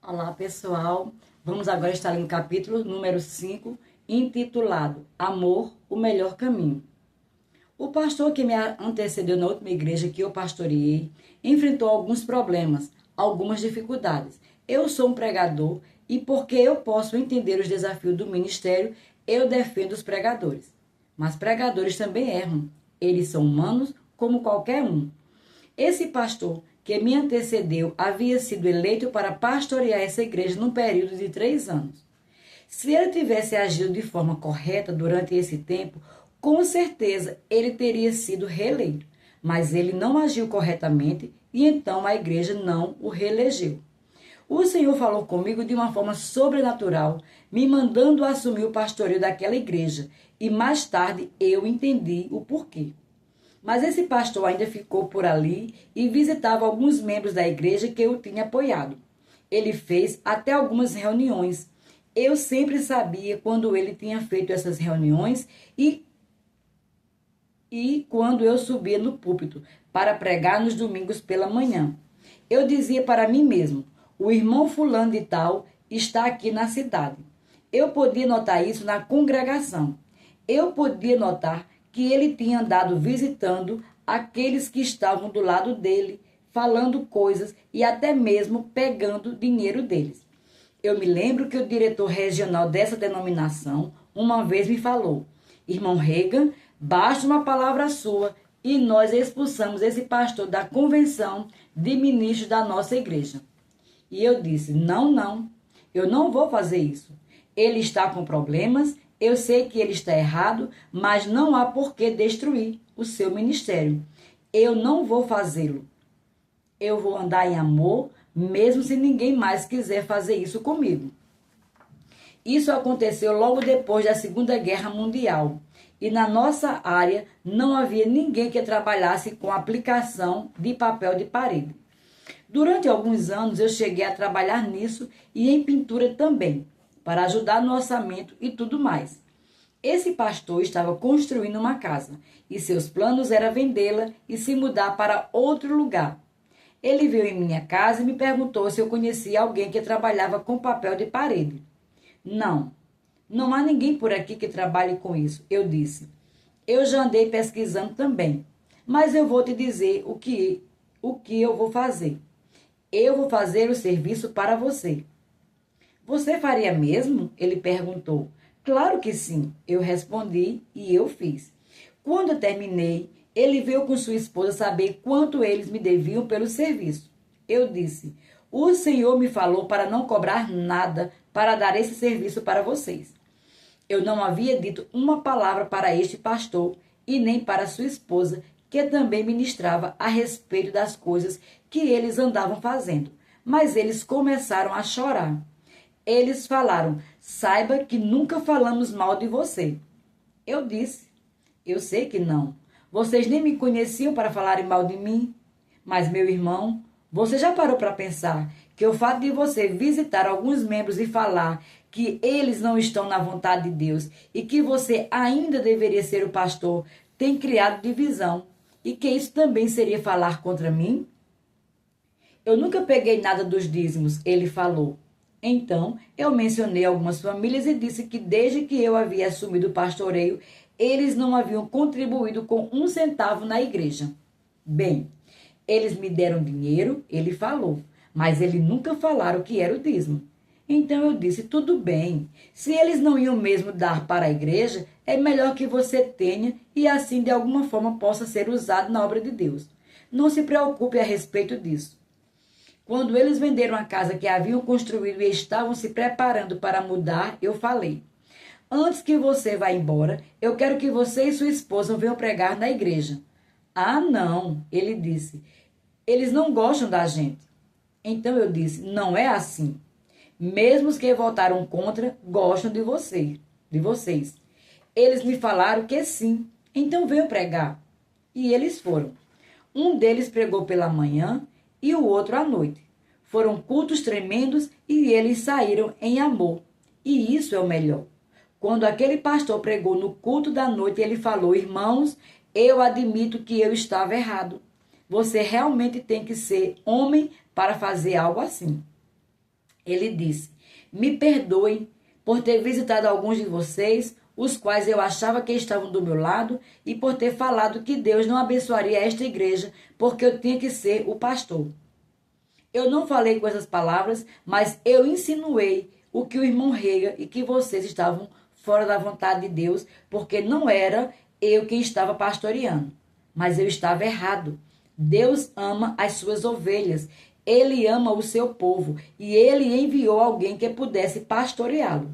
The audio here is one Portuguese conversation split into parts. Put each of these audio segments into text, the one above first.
Olá, pessoal. Vamos agora estar no capítulo número 5, intitulado Amor, o Melhor Caminho. O pastor que me antecedeu na última igreja que eu pastoreei enfrentou alguns problemas, algumas dificuldades. Eu sou um pregador e porque eu posso entender os desafios do ministério, eu defendo os pregadores. Mas pregadores também erram. Eles são humanos como qualquer um. Esse pastor que me antecedeu havia sido eleito para pastorear essa igreja num período de 3 anos. Se ele tivesse agido de forma correta durante esse tempo, com certeza ele teria sido reeleito. Mas ele não agiu corretamente e então a igreja não o reelegeu. O Senhor falou comigo de uma forma sobrenatural, me mandando assumir o pastoreio daquela igreja, e mais tarde eu entendi o porquê. Mas esse pastor ainda ficou por ali e visitava alguns membros da igreja que eu tinha apoiado. Ele fez até algumas reuniões. Eu sempre sabia quando ele tinha feito essas reuniões e quando eu subia no púlpito para pregar nos domingos pela manhã. Eu dizia para mim mesmo: o irmão fulano de tal está aqui na cidade. Eu podia notar isso na congregação. Eu podia notar que ele tinha andado visitando aqueles que estavam do lado dele, falando coisas e até mesmo pegando dinheiro deles. Eu me lembro que o diretor regional dessa denominação uma vez me falou: irmão Reagan, basta uma palavra sua e nós expulsamos esse pastor da convenção de ministros da nossa igreja. E eu disse: não, eu não vou fazer isso. Ele está com problemas, eu sei que ele está errado, mas não há por que destruir o seu ministério. Eu não vou fazê-lo. Eu vou andar em amor, mesmo se ninguém mais quiser fazer isso comigo. Isso aconteceu logo depois da Segunda Guerra Mundial. E na nossa área não havia ninguém que trabalhasse com aplicação de papel de parede. Durante alguns anos eu cheguei a trabalhar nisso e em pintura também, para ajudar no orçamento e tudo mais. Esse pastor estava construindo uma casa e seus planos eram vendê-la e se mudar para outro lugar. Ele veio em minha casa e me perguntou se eu conhecia alguém que trabalhava com papel de parede. Não há ninguém por aqui que trabalhe com isso, eu disse. Eu já andei pesquisando também, mas eu vou te dizer o que eu vou fazer. Eu vou fazer o serviço para você. Você faria mesmo? Ele perguntou. Claro que sim, eu respondi e eu fiz. Quando eu terminei, ele veio com sua esposa saber quanto eles me deviam pelo serviço. Eu disse: o Senhor me falou para não cobrar nada para dar esse serviço para vocês. Eu não havia dito uma palavra para este pastor e nem para sua esposa, que também ministrava a respeito das coisas que eles andavam fazendo. Mas eles começaram a chorar. Eles falaram: saiba que nunca falamos mal de você. Eu disse: eu sei que não. Vocês nem me conheciam para falarem mal de mim. Mas, meu irmão, você já parou para pensar que o fato de você visitar alguns membros e falar que eles não estão na vontade de Deus e que você ainda deveria ser o pastor tem criado divisão e que isso também seria falar contra mim? Eu nunca peguei nada dos dízimos, ele falou. Então, eu mencionei algumas famílias e disse que desde que eu havia assumido o pastoreio, eles não haviam contribuído com 1 centavo na igreja. Bem, eles me deram dinheiro, ele falou, mas eles nunca falaram que era o dízimo. Então eu disse: tudo bem, se eles não iam mesmo dar para a igreja, é melhor que você tenha e assim de alguma forma possa ser usado na obra de Deus. Não se preocupe a respeito disso. Quando eles venderam a casa que haviam construído e estavam se preparando para mudar, eu falei: antes que você vá embora, eu quero que você e sua esposa venham pregar na igreja. Ah, não, ele disse. Eles não gostam da gente. Então eu disse: não é assim. Mesmo os que votaram contra, gostam de vocês. Eles me falaram que sim, então venham pregar. E eles foram. Um deles pregou pela manhã e o outro à noite. Foram cultos tremendos e eles saíram em amor. E isso é o melhor. Quando aquele pastor pregou no culto da noite, ele falou: irmãos, eu admito que eu estava errado. Você realmente tem que ser homem para fazer algo assim. Ele disse: me perdoem por ter visitado alguns de vocês, os quais eu achava que estavam do meu lado, e por ter falado que Deus não abençoaria esta igreja, porque eu tinha que ser o pastor. Eu não falei com essas palavras, mas eu insinuei o que o irmão Rega e que vocês estavam fora da vontade de Deus, porque não era eu quem estava pastoreando. Mas eu estava errado. Deus ama as suas ovelhas. Ele ama o seu povo e ele enviou alguém que pudesse pastoreá-lo.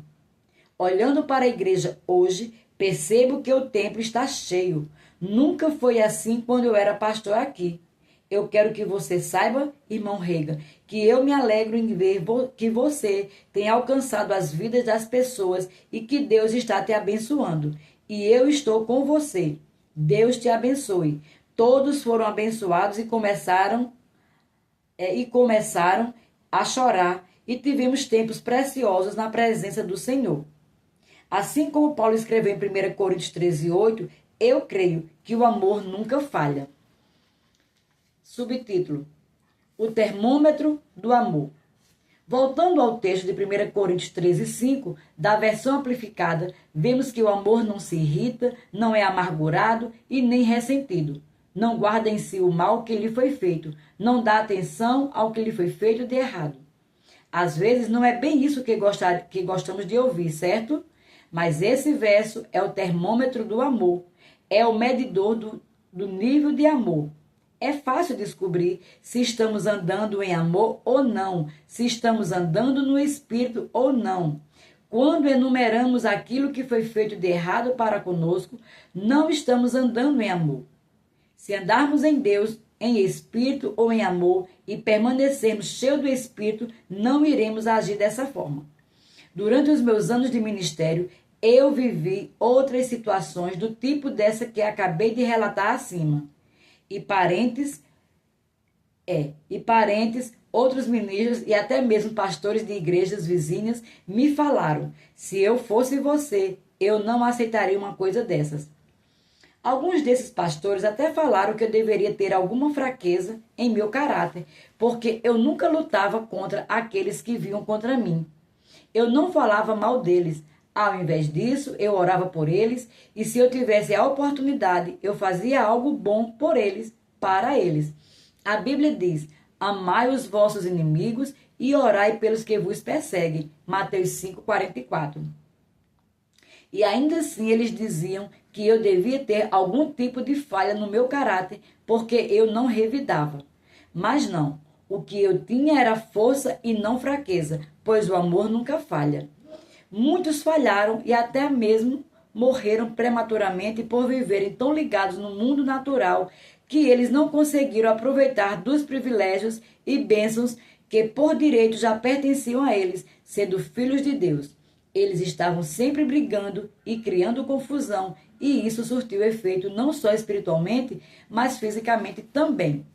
Olhando para a igreja hoje, percebo que o templo está cheio. Nunca foi assim quando eu era pastor aqui. Eu quero que você saiba, irmão Rega, que eu me alegro em ver que você tem alcançado as vidas das pessoas e que Deus está te abençoando. E eu estou com você. Deus te abençoe. Todos foram abençoados e começaram a chorar e tivemos tempos preciosos na presença do Senhor. Assim como Paulo escreveu em 1 Coríntios 13:8, eu creio que o amor nunca falha. Subtítulo: o termômetro do amor. Voltando ao texto de 1 Coríntios 13:5, da versão amplificada, vemos que o amor não se irrita, não é amargurado e nem ressentido. Não guarda em si o mal que lhe foi feito, não dá atenção ao que lhe foi feito de errado. Às vezes não é bem isso que gostamos de ouvir, certo? Mas esse verso é o termômetro do amor, é o medidor do nível de amor. É fácil descobrir se estamos andando em amor ou não, se estamos andando no Espírito ou não. Quando enumeramos aquilo que foi feito de errado para conosco, não estamos andando em amor. Se andarmos em Deus, em Espírito ou em amor, e permanecermos cheios do Espírito, não iremos agir dessa forma. Durante os meus anos de ministério, eu vivi outras situações do tipo dessa que acabei de relatar acima. E parentes, outros ministros e até mesmo pastores de igrejas vizinhas me falaram: se eu fosse você, eu não aceitaria uma coisa dessas. Alguns desses pastores até falaram que eu deveria ter alguma fraqueza em meu caráter, porque eu nunca lutava contra aqueles que vinham contra mim. Eu não falava mal deles. Ao invés disso, eu orava por eles e se eu tivesse a oportunidade, eu fazia algo bom por eles, para eles. A Bíblia diz: amai os vossos inimigos e orai pelos que vos perseguem. Mateus 5:44. E ainda assim eles diziam que eu devia ter algum tipo de falha no meu caráter, porque eu não revidava. Mas não, o que eu tinha era força e não fraqueza, pois o amor nunca falha. Muitos falharam e até mesmo morreram prematuramente por viverem tão ligados no mundo natural que eles não conseguiram aproveitar dos privilégios e bênçãos que por direito já pertenciam a eles, sendo filhos de Deus. Eles estavam sempre brigando e criando confusão, e isso surtiu efeito não só espiritualmente, mas fisicamente também.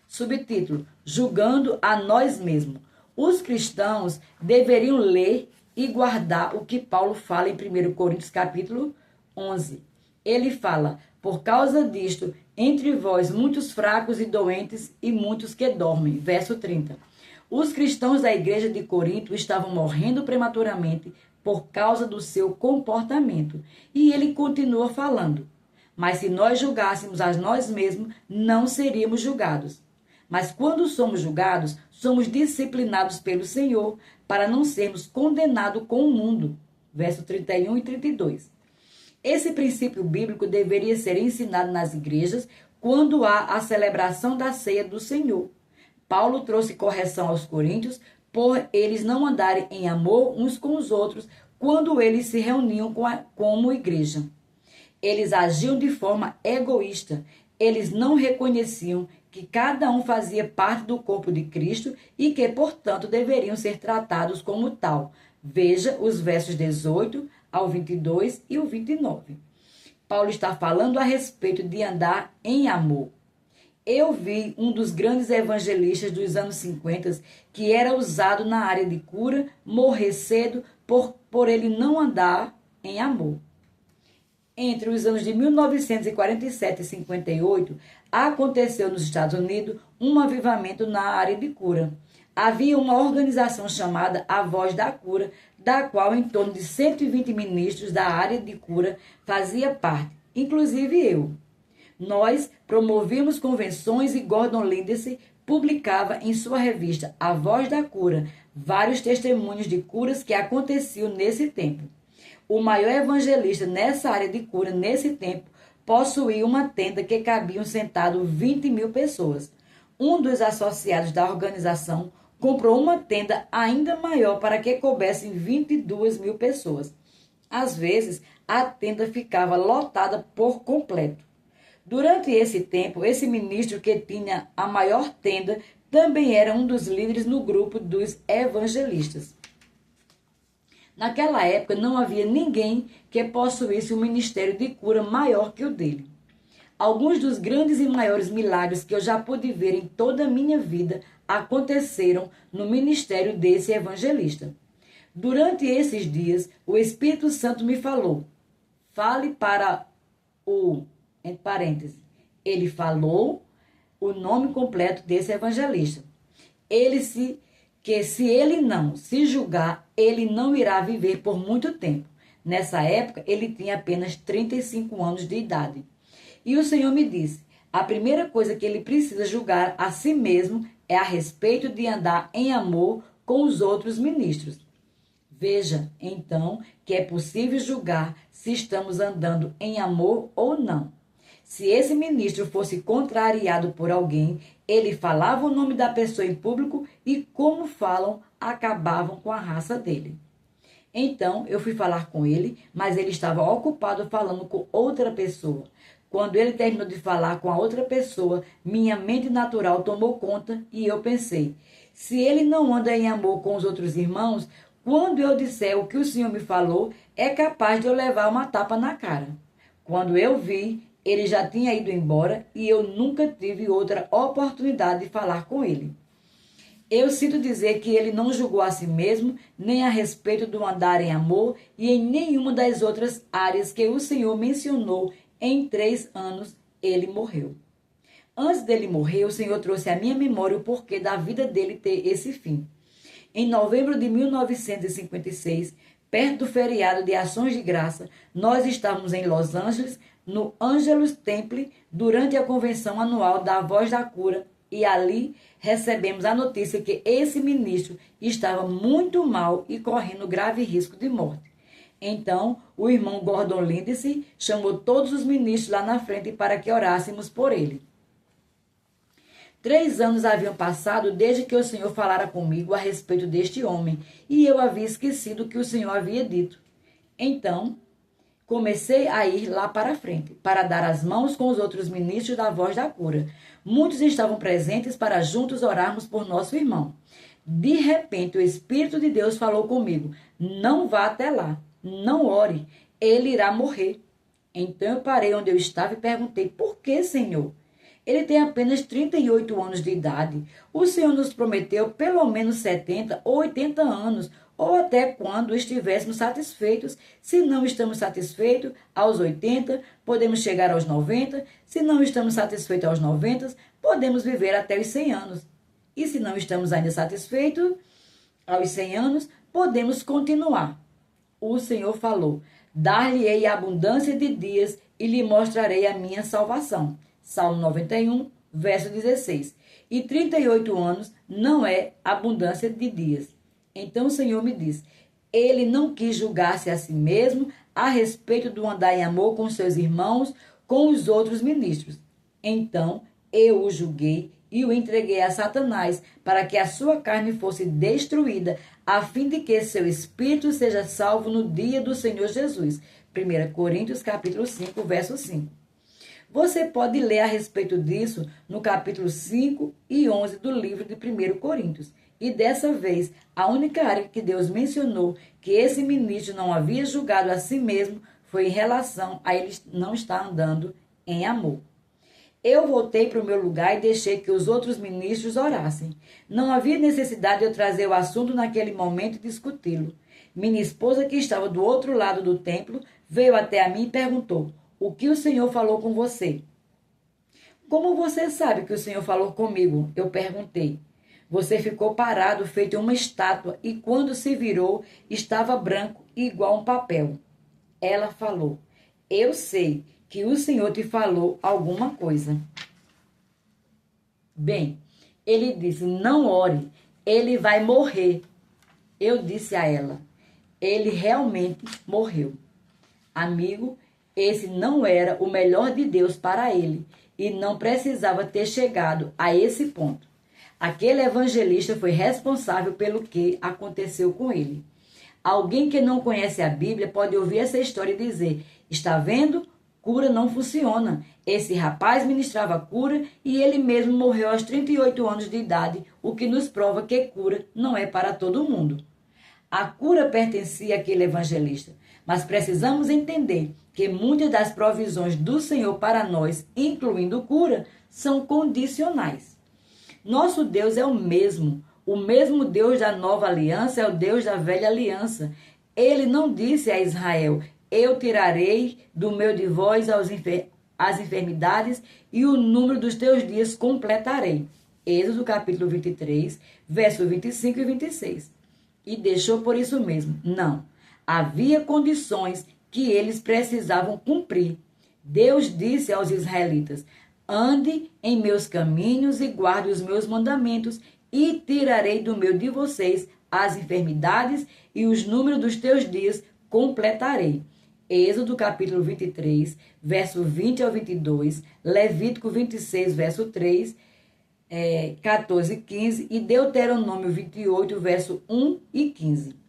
Subtítulo: julgando a nós mesmos. Os cristãos deveriam ler e guardar o que Paulo fala em 1 Coríntios capítulo 11. Ele fala: por causa disto, entre vós muitos fracos e doentes e muitos que dormem. Verso 30. Os cristãos da igreja de Corinto estavam morrendo prematuramente por causa do seu comportamento. E ele continua falando: mas se nós julgássemos a nós mesmos, não seríamos julgados. Mas quando somos julgados, somos disciplinados pelo Senhor para não sermos condenados com o mundo. Verso 31 e 32. Esse princípio bíblico deveria ser ensinado nas igrejas quando há a celebração da ceia do Senhor. Paulo trouxe correção aos coríntios por eles não andarem em amor uns com os outros quando eles se reuniam como igreja. Eles agiam de forma egoísta. Eles não reconheciam que cada um fazia parte do corpo de Cristo e que, portanto, deveriam ser tratados como tal. Veja os versos 18 ao 22 e o 29. Paulo está falando a respeito de andar em amor. Eu vi um dos grandes evangelistas dos anos 50, que era usado na área de cura, morrer cedo por ele não andar em amor. Entre os anos de 1947 e 58, aconteceu nos Estados Unidos um avivamento na área de cura. Havia uma organização chamada A Voz da Cura, da qual em torno de 120 ministros da área de cura fazia parte, inclusive eu. Nós promovíamos convenções e Gordon Lindsay publicava em sua revista A Voz da Cura vários testemunhos de curas que aconteciam nesse tempo. O maior evangelista nessa área de cura nesse tempo possuía uma tenda que cabiam sentados 20.000 pessoas. Um dos associados da organização comprou uma tenda ainda maior para que coubessem 22.000 pessoas. Às vezes, a tenda ficava lotada por completo. Durante esse tempo, esse ministro que tinha a maior tenda também era um dos líderes no grupo dos evangelistas. Naquela época, não havia ninguém que possuísse um ministério de cura maior que o dele. Alguns dos grandes e maiores milagres que eu já pude ver em toda a minha vida aconteceram no ministério desse evangelista. Durante esses dias, o Espírito Santo me falou: fale para entre parênteses, ele falou o nome completo desse evangelista. Se ele não se julgar, ele não irá viver por muito tempo. Nessa época, ele tinha apenas 35 anos de idade. E o Senhor me disse: a primeira coisa que ele precisa julgar a si mesmo é a respeito de andar em amor com os outros ministros. Veja, então, que é possível julgar se estamos andando em amor ou não. Se esse ministro fosse contrariado por alguém, ele falava o nome da pessoa em público e, como falam, acabavam com a raça dele. Então, eu fui falar com ele, mas ele estava ocupado falando com outra pessoa. Quando ele terminou de falar com a outra pessoa, minha mente natural tomou conta e eu pensei: se ele não anda em amor com os outros irmãos, quando eu disser o que o Senhor me falou, é capaz de eu levar uma tapa na cara. Quando eu vi, ele já tinha ido embora e eu nunca tive outra oportunidade de falar com ele. Eu sinto dizer que ele não julgou a si mesmo, nem a respeito do andar em amor e em nenhuma das outras áreas que o Senhor mencionou. Em 3 anos, ele morreu. Antes dele morrer, o Senhor trouxe à minha memória o porquê da vida dele ter esse fim. Em novembro de 1956, perto do feriado de Ações de Graça, nós estávamos em Los Angeles, no Angelus Temple, durante a convenção anual da Voz da Cura, e ali recebemos a notícia que esse ministro estava muito mal e correndo grave risco de morte. Então, o irmão Gordon Lindsay chamou todos os ministros lá na frente para que orássemos por ele. 3 anos haviam passado desde que o Senhor falara comigo a respeito deste homem, e eu havia esquecido o que o Senhor havia dito. Então, comecei a ir lá para a frente, para dar as mãos com os outros ministros da Voz da Cura. Muitos estavam presentes para juntos orarmos por nosso irmão. De repente, o Espírito de Deus falou comigo: não vá até lá, não ore, ele irá morrer. Então eu parei onde eu estava e perguntei: por que, Senhor? Ele tem apenas 38 anos de idade. O Senhor nos prometeu pelo menos 70 ou 80 anos, ou até quando estivéssemos satisfeitos. Se não estamos satisfeitos aos 80, podemos chegar aos 90. Se não estamos satisfeitos aos 90, podemos viver até os 100 anos. E se não estamos ainda satisfeitos aos 100 anos, podemos continuar. O Senhor falou: dar-lhe-ei abundância de dias e lhe mostrarei a minha salvação. Salmo 91, verso 16. E 38 anos não é abundância de dias. Então o Senhor me diz: ele não quis julgar-se a si mesmo a respeito do andar em amor com seus irmãos, com os outros ministros. Então eu o julguei e o entreguei a Satanás, para que a sua carne fosse destruída, a fim de que seu espírito seja salvo no dia do Senhor Jesus. 1 Coríntios capítulo 5, verso 5. Você pode ler a respeito disso no capítulo 5 e 11 do livro de 1 Coríntios. E dessa vez, a única área que Deus mencionou que esse ministro não havia julgado a si mesmo foi em relação a ele não estar andando em amor. Eu voltei para o meu lugar e deixei que os outros ministros orassem. Não havia necessidade de eu trazer o assunto naquele momento e discuti-lo. Minha esposa, que estava do outro lado do templo, veio até a mim e perguntou: o que o Senhor falou com você? Como você sabe que o Senhor falou comigo? Eu perguntei. Você ficou parado, feito uma estátua, e quando se virou, estava branco, igual um papel. Ela falou: Eu sei que o Senhor te falou alguma coisa. Bem, ele disse: Não ore, ele vai morrer. Eu disse a ela: Ele realmente morreu. Amigo, esse não era o melhor de Deus para ele e não precisava ter chegado a esse ponto. Aquele evangelista foi responsável pelo que aconteceu com ele. Alguém que não conhece a Bíblia pode ouvir essa história e dizer: Está vendo? Cura não funciona. Esse rapaz ministrava cura e ele mesmo morreu aos 38 anos de idade, o que nos prova que cura não é para todo mundo. A cura pertencia àquele evangelista, mas precisamos entender que muitas das provisões do Senhor para nós, incluindo cura, são condicionais. Nosso Deus é o mesmo Deus da nova aliança é o Deus da velha aliança. Ele não disse a Israel: Eu tirarei do meio de vós as enfermidades e o número dos teus dias completarei. Êxodo capítulo 23, versos 25 e 26. E deixou por isso mesmo. Não. Havia condições que eles precisavam cumprir. Deus disse aos israelitas: Ande em meus caminhos e guarde os meus mandamentos, e tirarei do meio de vocês as enfermidades e os números dos teus dias completarei. Êxodo capítulo 23, verso 20 ao 22, Levítico 26, verso 3, 14 e 15 e Deuteronômio 28, verso 1 e 15.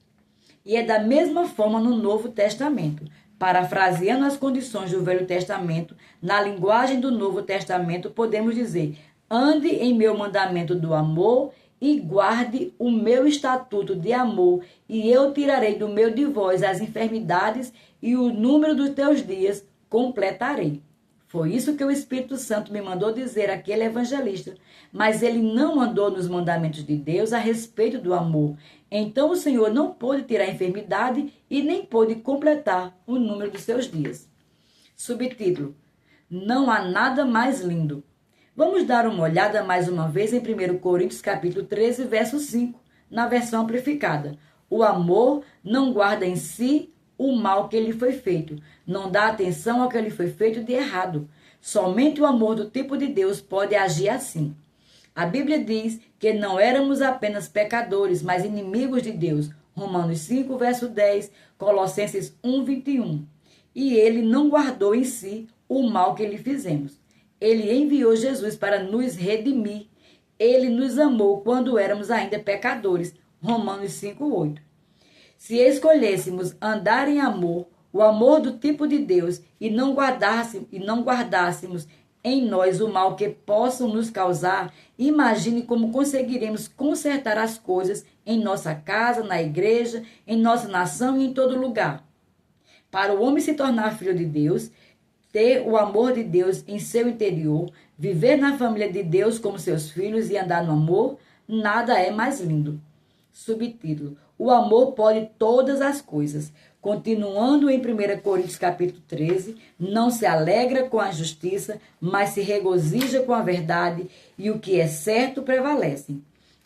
E é da mesma forma no Novo Testamento. Parafraseando as condições do Velho Testamento, na linguagem do Novo Testamento, podemos dizer: ande em meu mandamento do amor e guarde o meu estatuto de amor, e eu tirarei do meio de vós as enfermidades e o número dos teus dias completarei. Foi isso que o Espírito Santo me mandou dizer àquele evangelista, mas ele não andou nos mandamentos de Deus a respeito do amor. Então o Senhor não pôde tirar a enfermidade e nem pôde completar o número dos seus dias. Subtítulo: Não há nada mais lindo. Vamos dar uma olhada mais uma vez em 1 Coríntios capítulo 13, verso 5, na versão amplificada. O amor não guarda em si o mal que lhe foi feito, não dá atenção ao que lhe foi feito de errado. Somente o amor do tipo de Deus pode agir assim. A Bíblia diz que não éramos apenas pecadores, mas inimigos de Deus. Romanos 5, verso 10, Colossenses 1, 21. E ele não guardou em si o mal que lhe fizemos. Ele enviou Jesus para nos redimir. Ele nos amou quando éramos ainda pecadores. Romanos 5, 8. Se escolhêssemos andar em amor, o amor do tipo de Deus, e não guardássemos em nós o mal que possam nos causar, imagine como conseguiremos consertar as coisas em nossa casa, na igreja, em nossa nação e em todo lugar. Para o homem se tornar filho de Deus, ter o amor de Deus em seu interior, viver na família de Deus como seus filhos e andar no amor, nada é mais lindo. Subtítulo: O amor pode todas as coisas. Continuando em 1 Coríntios capítulo 13, não se alegra com a justiça, mas se regozija com a verdade, e o que é certo prevalece.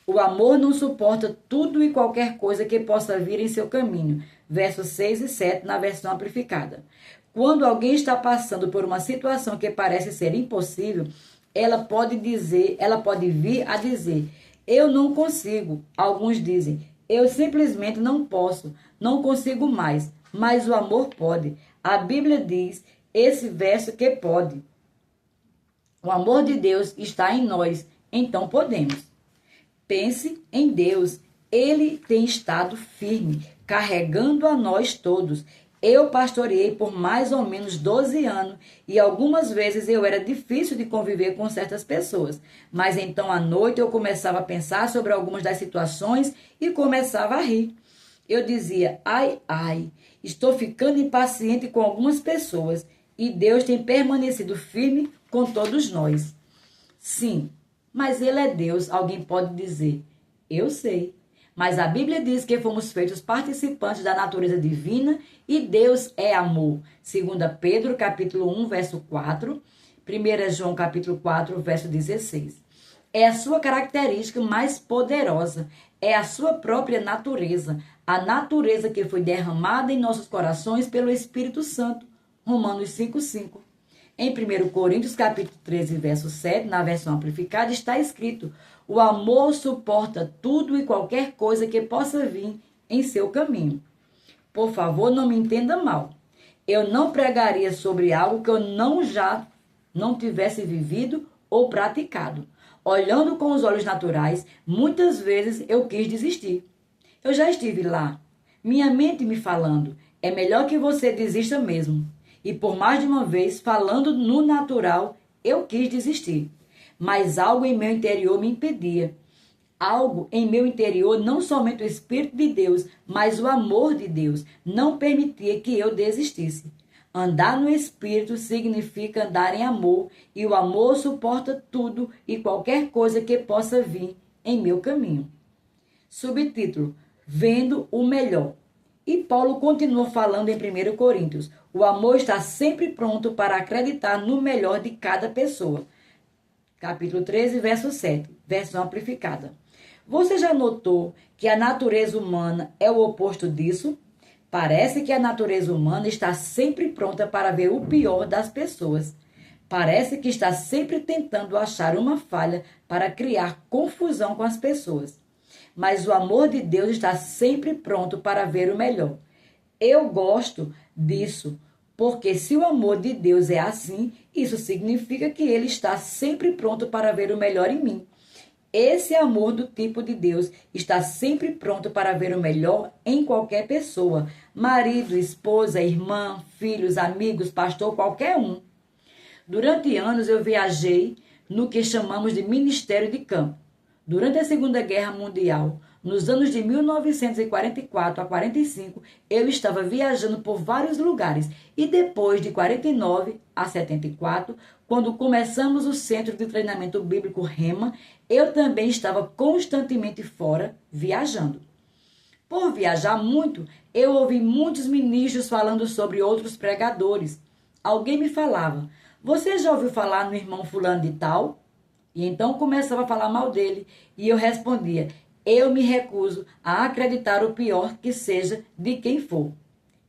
O amor não suporta tudo e qualquer coisa que possa vir em seu caminho. Versos 6 e 7 na versão amplificada. Quando alguém está passando por uma situação que parece ser impossível, ela pode vir a dizer: eu não consigo. Alguns dizem: eu simplesmente não posso, não consigo mais. Mas o amor pode. A Bíblia diz esse verso que pode. O amor de Deus está em nós, então podemos. Pense em Deus. Ele tem estado firme, carregando a nós todos. Eu pastoreei por mais ou menos 12 anos e algumas vezes eu era difícil de conviver com certas pessoas. Mas então à noite eu começava a pensar sobre algumas das situações e começava a rir. Eu dizia: ai, ai, estou ficando impaciente com algumas pessoas e Deus tem permanecido firme com todos nós. Sim, mas Ele é Deus, alguém pode dizer. Eu sei. Mas a Bíblia diz que fomos feitos participantes da natureza divina e Deus é amor. 2 Pedro, capítulo 1, verso 4. 1 João capítulo 4, verso 16. É a sua característica mais poderosa, é a sua própria natureza, a natureza que foi derramada em nossos corações pelo Espírito Santo. Romanos 5:5. Em 1 Coríntios capítulo 13, verso 7, na versão amplificada, está escrito: o amor suporta tudo e qualquer coisa que possa vir em seu caminho. Por favor, não me entenda mal. Eu não pregaria sobre algo que eu não tivesse vivido ou praticado. Olhando com os olhos naturais, muitas vezes eu quis desistir. Eu já estive lá. Minha mente me falando: é melhor que você desista mesmo. E por mais de uma vez, falando no natural, eu quis desistir. Mas algo em meu interior me impedia. Algo em meu interior, não somente o Espírito de Deus, mas o amor de Deus, não permitia que eu desistisse. Andar no Espírito significa andar em amor, e o amor suporta tudo e qualquer coisa que possa vir em meu caminho. Subtítulo: Vendo o melhor. E Paulo continua falando em 1 Coríntios: o amor está sempre pronto para acreditar no melhor de cada pessoa. Capítulo 13, verso 7, versão amplificada. Você já notou que a natureza humana é o oposto disso? Parece que a natureza humana está sempre pronta para ver o pior das pessoas. Parece que está sempre tentando achar uma falha para criar confusão com as pessoas. Mas o amor de Deus está sempre pronto para ver o melhor. Eu gosto disso, porque se o amor de Deus é assim, isso significa que Ele está sempre pronto para ver o melhor em mim. Esse amor do tipo de Deus está sempre pronto para ver o melhor em qualquer pessoa. Marido, esposa, irmã, filhos, amigos, pastor, qualquer um. Durante anos eu viajei no que chamamos de ministério de campo. Durante a Segunda Guerra Mundial, nos anos de 1944 a 45, eu estava viajando por vários lugares. E depois de 49 a 74, quando começamos o Centro de Treinamento Bíblico Rema, eu também estava constantemente fora, viajando. Por viajar muito, eu ouvi muitos ministros falando sobre outros pregadores. Alguém me falava: você já ouviu falar no irmão fulano de tal? E então começava a falar mal dele. E eu respondia: eu me recuso a acreditar o pior que seja de quem for.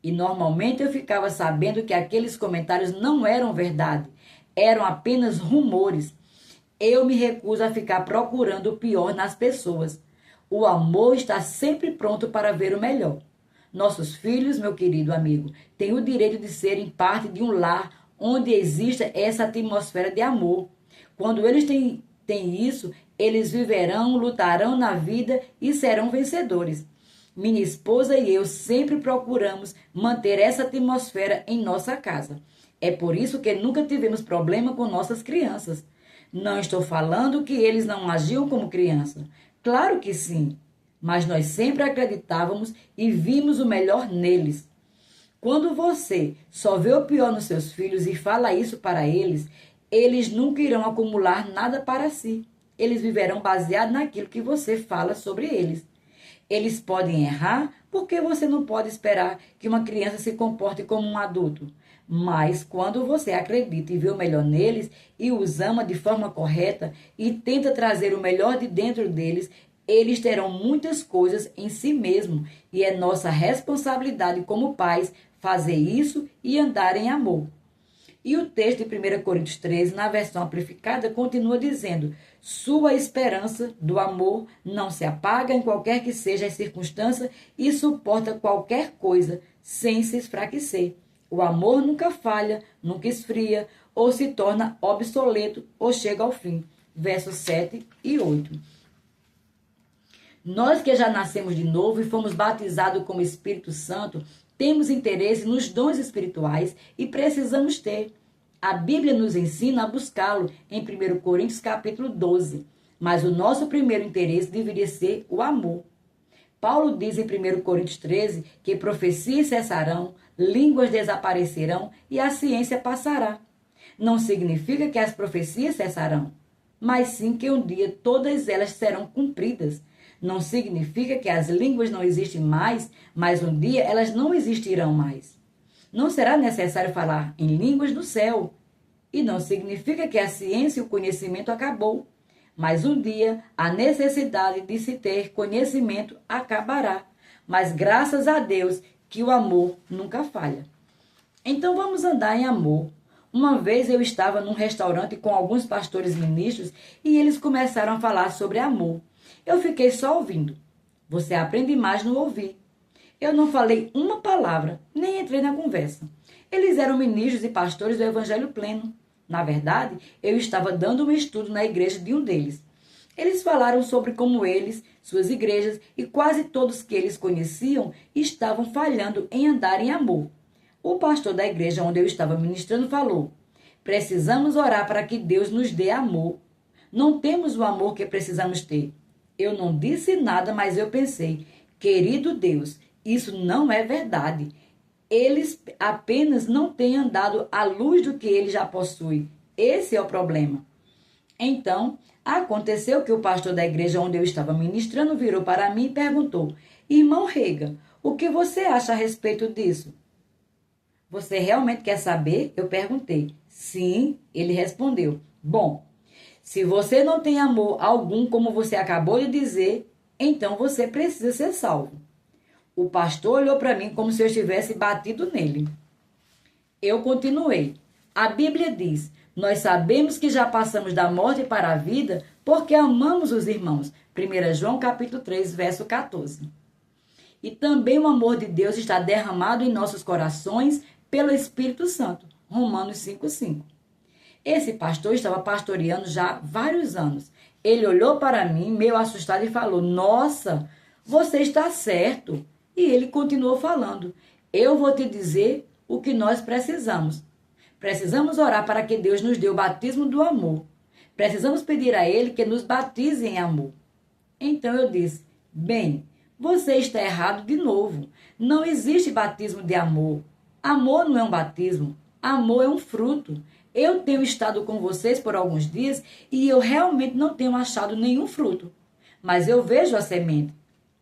E normalmente eu ficava sabendo que aqueles comentários não eram verdade, eram apenas rumores. Eu me recuso a ficar procurando o pior nas pessoas. O amor está sempre pronto para ver o melhor. Nossos filhos, meu querido amigo, têm o direito de serem parte de um lar onde exista essa atmosfera de amor. Quando eles têm isso, eles viverão, lutarão na vida e serão vencedores. Minha esposa e eu sempre procuramos manter essa atmosfera em nossa casa. É por isso que nunca tivemos problema com nossas crianças. Não estou falando que eles não agiam como criança. Claro que sim, mas nós sempre acreditávamos e vimos o melhor neles. Quando você só vê o pior nos seus filhos e fala isso para eles, eles nunca irão acumular nada para si. Eles viverão baseado naquilo que você fala sobre eles. Eles podem errar porque você não pode esperar que uma criança se comporte como um adulto. Mas quando você acredita e vê o melhor neles e os ama de forma correta e tenta trazer o melhor de dentro deles, eles terão muitas coisas em si mesmo e é nossa responsabilidade como pais fazer isso e andar em amor. E o texto de 1 Coríntios 13, na versão amplificada, continua dizendo: sua esperança do amor não se apaga em qualquer que seja a circunstância e suporta qualquer coisa sem se enfraquecer. O amor nunca falha, nunca esfria, ou se torna obsoleto, ou chega ao fim. Versos 7 e 8. Nós que já nascemos de novo e fomos batizados com o Espírito Santo, temos interesse nos dons espirituais e precisamos ter. A Bíblia nos ensina a buscá-lo em 1 Coríntios capítulo 12. Mas o nosso primeiro interesse deveria ser o amor. Paulo diz em 1 Coríntios 13 que profecias cessarão, línguas desaparecerão e a ciência passará. Não significa que as profecias cessarão, mas sim que um dia todas elas serão cumpridas. Não significa que as línguas não existem mais, mas um dia elas não existirão mais. Não será necessário falar em línguas do céu. E não significa que a ciência e o conhecimento acabou. Mas um dia a necessidade de se ter conhecimento acabará. Mas graças a Deus que o amor nunca falha. Então vamos andar em amor. Uma vez eu estava num restaurante com alguns pastores ministros e eles começaram a falar sobre amor. Eu fiquei só ouvindo. Você aprende mais no ouvir. Eu não falei uma palavra, nem entrei na conversa. Eles eram ministros e pastores do Evangelho Pleno. Na verdade, eu estava dando um estudo na igreja de um deles. Eles falaram sobre como eles, suas igrejas e quase todos que eles conheciam estavam falhando em andar em amor. O pastor da igreja onde eu estava ministrando falou: precisamos orar para que Deus nos dê amor. Não temos o amor que precisamos ter. Eu não disse nada, mas eu pensei: querido Deus, isso não é verdade. Eles apenas não têm andado à luz do que ele já possui. Esse é o problema. Então, aconteceu que o pastor da igreja onde eu estava ministrando virou para mim e perguntou: irmão Rega, o que você acha a respeito disso? Você realmente quer saber? Eu perguntei. Sim, ele respondeu. Bom, se você não tem amor algum, como você acabou de dizer, então você precisa ser salvo. O pastor olhou para mim como se eu tivesse batido nele. Eu continuei. A Bíblia diz: nós sabemos que já passamos da morte para a vida porque amamos os irmãos. 1 João capítulo 3, verso 14. E também o amor de Deus está derramado em nossos corações pelo Espírito Santo. Romanos 5:5. Esse pastor estava pastoreando já há vários anos. Ele olhou para mim, meio assustado, e falou: nossa, você está certo. E ele continuou falando: eu vou te dizer o que nós precisamos. Precisamos orar para que Deus nos dê o batismo do amor. Precisamos pedir a Ele que nos batize em amor. Então eu disse: bem, você está errado de novo. Não existe batismo de amor. Amor não é um batismo. Amor é um fruto. Eu tenho estado com vocês por alguns dias e eu realmente não tenho achado nenhum fruto. Mas eu vejo a semente.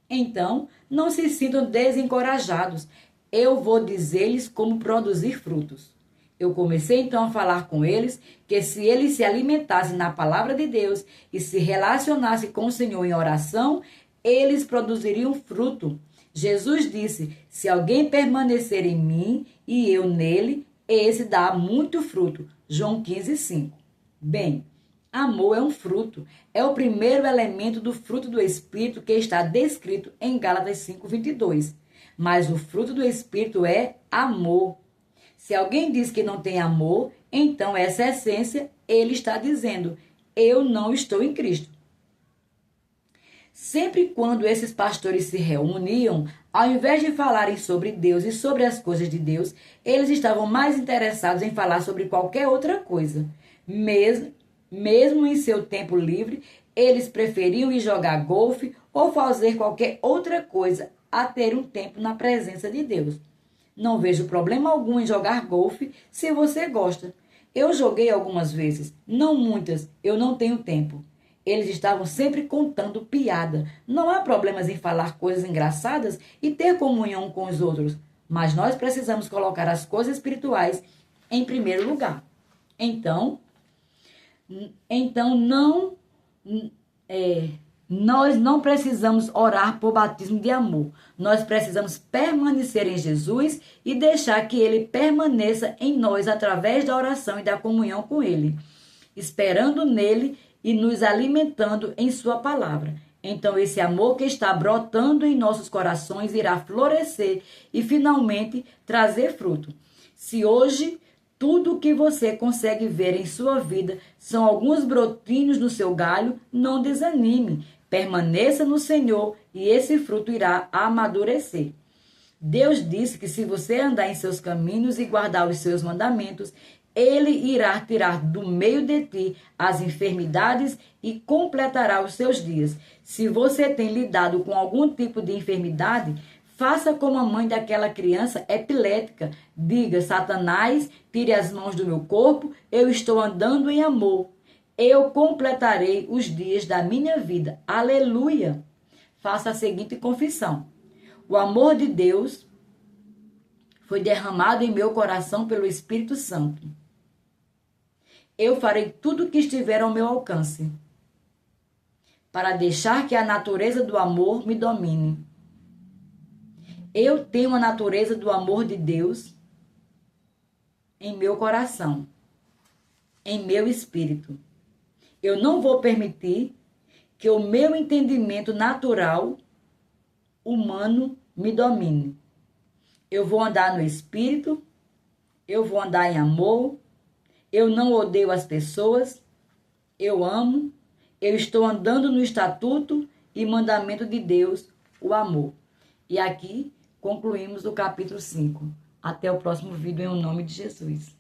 Então, não se sintam desencorajados. Eu vou dizer-lhes como produzir frutos. Eu comecei então a falar com eles que se eles se alimentassem na palavra de Deus e se relacionassem com o Senhor em oração, eles produziriam fruto. Jesus disse: se alguém permanecer em mim e eu nele, esse dá muito fruto. João 15:5. Bem, amor é um fruto. É o primeiro elemento do fruto do Espírito que está descrito em Gálatas 5:22. Mas o fruto do Espírito é amor. Se alguém diz que não tem amor, então essa essência ele está dizendo: eu não estou em Cristo. Sempre quando esses pastores se reuniam, ao invés de falarem sobre Deus e sobre as coisas de Deus, eles estavam mais interessados em falar sobre qualquer outra coisa. Mesmo em seu tempo livre, eles preferiam ir jogar golfe ou fazer qualquer outra coisa a ter um tempo na presença de Deus. Não vejo problema algum em jogar golfe se você gosta. Eu joguei algumas vezes, não muitas, eu não tenho tempo. Eles estavam sempre contando piada. Não há problemas em falar coisas engraçadas e ter comunhão com os outros. Mas nós precisamos colocar as coisas espirituais em primeiro lugar. Então nós não precisamos orar por batismo de amor. Nós precisamos permanecer em Jesus e deixar que Ele permaneça em nós através da oração e da comunhão com Ele, esperando nele e nos alimentando em sua palavra. Então esse amor que está brotando em nossos corações irá florescer e finalmente trazer fruto. Se hoje tudo o que você consegue ver em sua vida são alguns brotinhos no seu galho, não desanime. Permaneça no Senhor e esse fruto irá amadurecer. Deus disse que se você andar em seus caminhos e guardar os seus mandamentos, Ele irá tirar do meio de ti as enfermidades e completará os seus dias. Se você tem lidado com algum tipo de enfermidade, faça como a mãe daquela criança epilética. Diga: Satanás, tire as mãos do meu corpo, eu estou andando em amor. Eu completarei os dias da minha vida. Aleluia! Faça a seguinte confissão: o amor de Deus foi derramado em meu coração pelo Espírito Santo. Eu farei tudo o que estiver ao meu alcance para deixar que a natureza do amor me domine. Eu tenho a natureza do amor de Deus em meu coração, em meu espírito. Eu não vou permitir que o meu entendimento natural, humano, me domine. Eu vou andar no espírito, eu vou andar em amor, eu não odeio as pessoas, eu amo, eu estou andando no estatuto e mandamento de Deus, o amor. E aqui concluímos o capítulo 5. Até o próximo vídeo, em nome de Jesus.